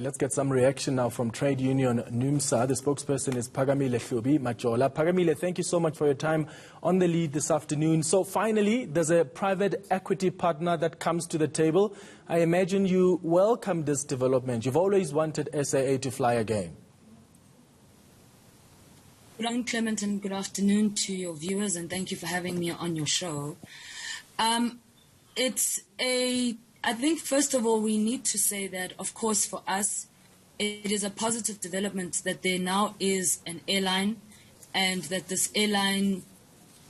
Let's get some reaction now from trade union Numsa. The spokesperson is Phakamile Hlubi-Majola. Phakamile, thank you so much for your time on the lead this afternoon. So finally, there's a private equity partner that comes to the table. I imagine you welcome this development. You've always wanted SAA to fly again. Good afternoon, Clement, and good afternoon to your viewers, and thank you for having me on your show. I think, first of all, we need to say that, of course, for us, it is a positive development that there now is an airline, and that this airline,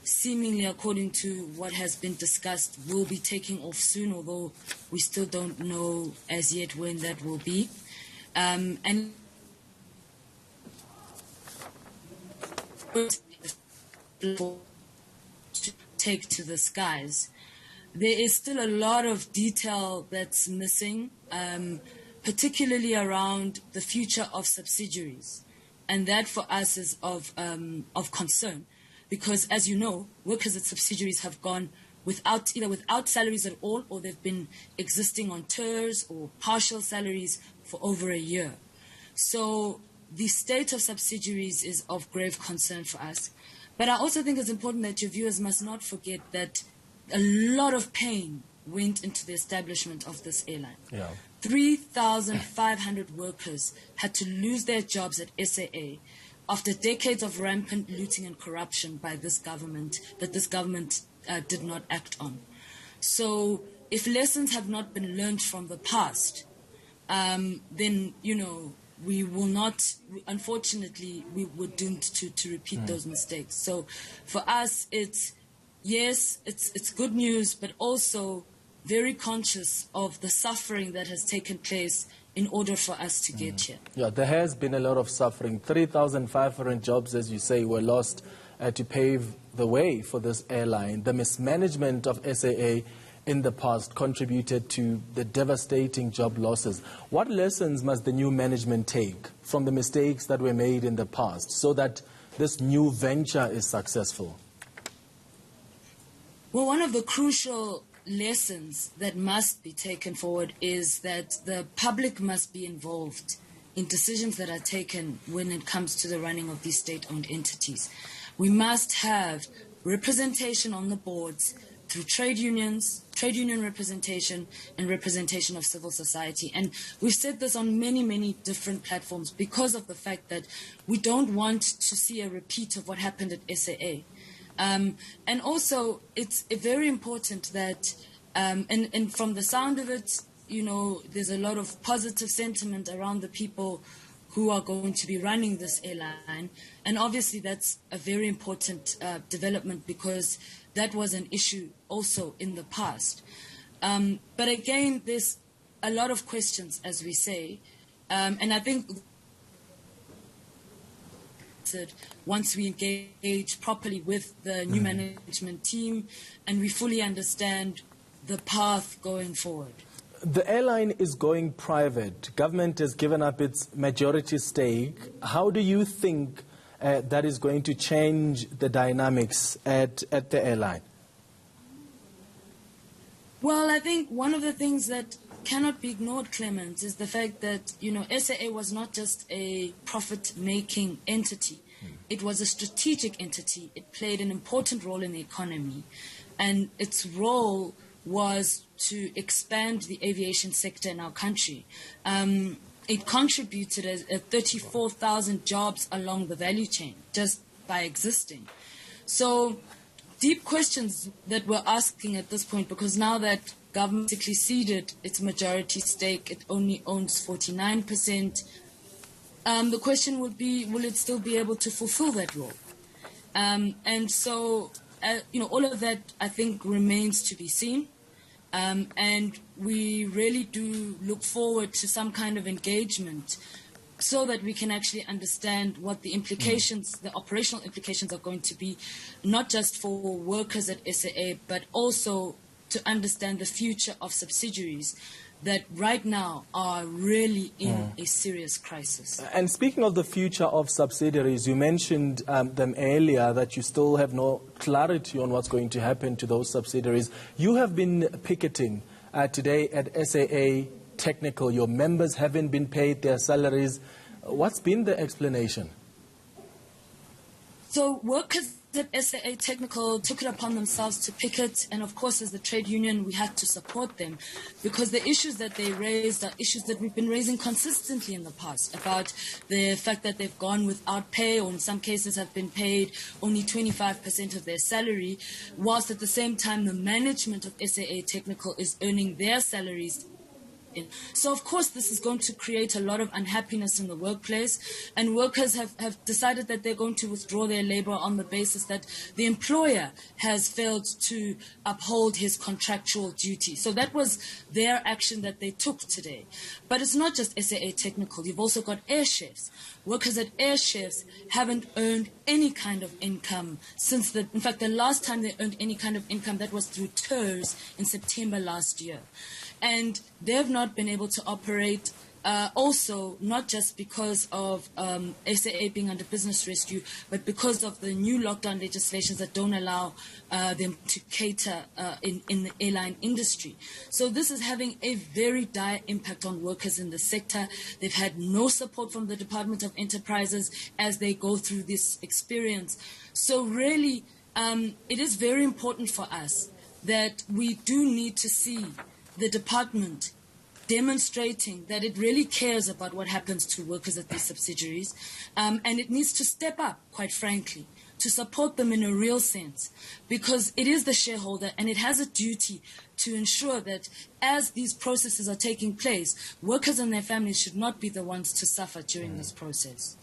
seemingly according to what has been discussed, will be taking off soon, although we still don't know as yet when that will be. And to take to the skies. There is still a lot of detail that's missing, particularly around the future of subsidiaries. And that for us is of concern, because as you know, workers at subsidiaries have gone either without salaries at all, or they've been existing on tours or partial salaries for over a year. So the state of subsidiaries is of grave concern for us. But I also think it's important that your viewers must not forget that a lot of pain went into the establishment of this airline. 3,500 workers had to lose their jobs at SAA after decades of rampant looting and corruption by this government that this government did not act on. So if lessons have not been learned from the past, then, you know, we will not, unfortunately, we were doomed to repeat those mistakes. So for us, it's good news, but also very conscious of the suffering that has taken place in order for us to get here. Yeah, there has been a lot of suffering. 3,500 jobs, as you say, were lost to pave the way for this airline. The mismanagement of SAA in the past contributed to the devastating job losses. What lessons must the new management take from the mistakes that were made in the past so that this new venture is successful? Well, one of the crucial lessons that must be taken forward is that the public must be involved in decisions that are taken when it comes to the running of these state-owned entities. We must have representation on the boards through trade unions, trade union representation, and representation of civil society. And we've said this on many, many different platforms because of the fact that we don't want to see a repeat of what happened at SAA. And also, it's very important that, and from the sound of it, you know, there's a lot of positive sentiment around the people who are going to be running this airline. And obviously, that's a very important development because that was an issue also in the past. But again, there's a lot of questions, as we say. And I think once we engage properly with the new management team and we fully understand the path going forward. The airline is going private. Government has given up its majority stake. How do you think that is going to change the dynamics at the airline? Well, I think one of the things that cannot be ignored, Clement, is the fact that, you know, SAA was not just a profit-making entity. It was a strategic entity. It played an important role in the economy. And its role was to expand the aviation sector in our country. It contributed 34,000 jobs along the value chain just by existing. So deep questions that we're asking at this point, because now that government basically ceded its majority stake, it only owns 49%. The question would be, will it still be able to fulfill that role? And so, you know, all of that, I think, remains to be seen. And we really do look forward to some kind of engagement so that we can actually understand what the implications, the operational implications are going to be, not just for workers at SAA, but also to understand the future of subsidiaries that right now are really in a serious crisis. And speaking of the future of subsidiaries, you mentioned them earlier, that you still have no clarity on what's going to happen to those subsidiaries. You have been picketing today at SAA Technical. Your members haven't been paid their salaries. What's been the explanation? So workers at SAA Technical took it upon themselves to picket, and of course as the trade union we had to support them, because the issues that they raised are issues that we've been raising consistently in the past, about the fact that they've gone without pay, or in some cases have been paid only 25% of their salary, whilst at the same time the management of SAA Technical is earning their salaries. So, of course, this is going to create a lot of unhappiness in the workplace, and workers have decided that they're going to withdraw their labor on the basis that the employer has failed to uphold his contractual duty. So that was their action that they took today. But it's not just SAA Technical. You've also got air chefs. Workers at air chefs haven't earned any kind of income since in fact, the last time they earned any kind of income, that was through TERS in September last year. And they've not been able to operate, also not just because of SAA being under business rescue, but because of the new lockdown legislations that don't allow them to cater in the airline industry. So this is having a very dire impact on workers in the sector. They've had no support from the Department of Enterprises as they go through this experience. So really, it is very important for us that we do need to see the department demonstrating that it really cares about what happens to workers at these subsidiaries, and it needs to step up, quite frankly, to support them in a real sense, because it is the shareholder and it has a duty to ensure that as these processes are taking place, workers and their families should not be the ones to suffer during this process.